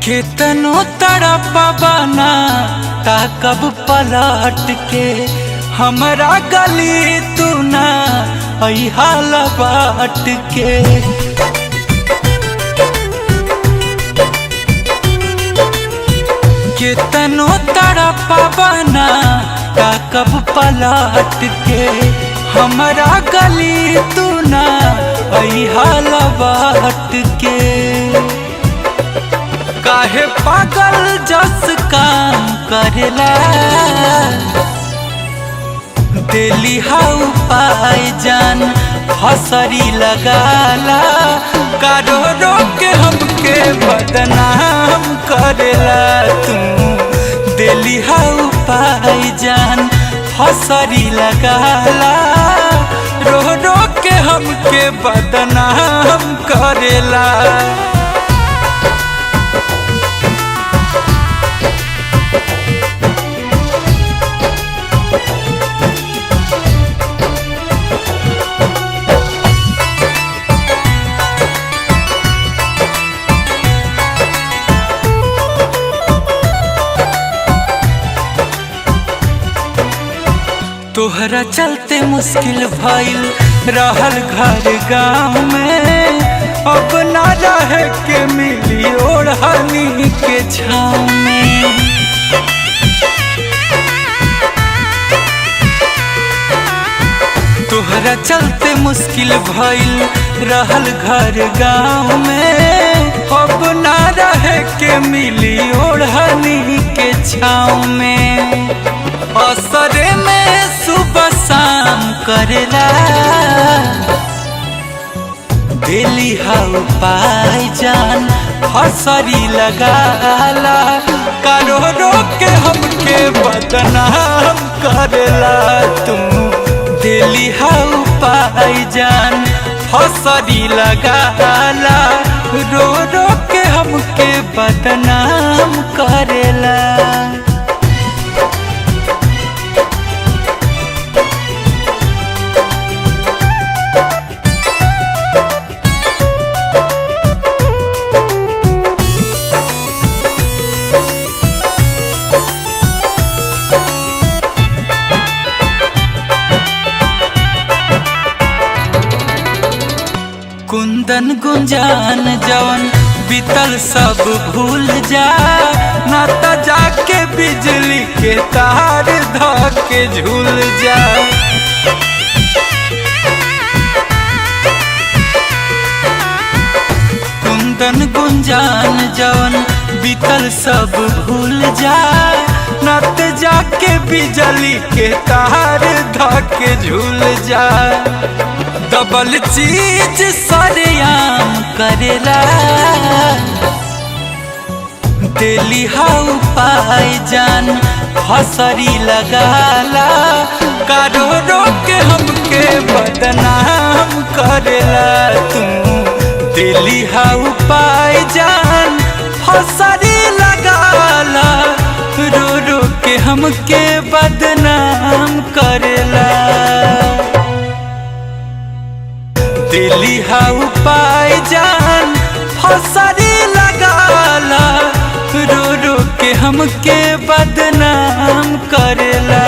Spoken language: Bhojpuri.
केतनो तड़पबना ताकब पलट के हमरा गली तू ना हाल बाट के। केतनो तड़पबना ताकब पलट के हमरा गली तू ना हाल बाट के। काहे पागल जस काम करेला दिली हाउ पाई जान हसरी लगाला कारो रोके हमके बदनाम करेला तू दिली हाउ पाई जान हसरी लगाला रो रो के हमके बदनाम करेला। तोहरा चलते मुश्किल भइल रहल घर गाँव में अब ना रहे के मिली ओढ़नी के छाँव में। तोहरा चलते मुश्किल भइल रहल घर गाँव में अब ना रहे के मिली ओढ़नी के छाँव में। असरे में सुबह शाम करेला दिली हाउ पाई जान हसरी लगाला कारो रो के हमके बदनाम करेला तू दिली हाउ पाई जान हसरी लगाला रो रो के हमके बदनाम करेला। कुंदन गुंजान जवन बीतल सब भूल जा ना त जाके बिजली के तार धके झूल जा। कुंदन गुंजान जवन बीतल सब भूल जा ना त जाके बिजली के तार धके झूल जा। डबल चीज सरेआम करेला दिली हाउ पाई जान हसरी लगाला कारो रो के हमके बदनाम करेला तू दिली हाउ पाई जान हसरी लगाला रो रो के हमके बदनाम करेला। दिली हाउ पाई जान हसरी लगाला रो रो के हमके बदनाम करेला।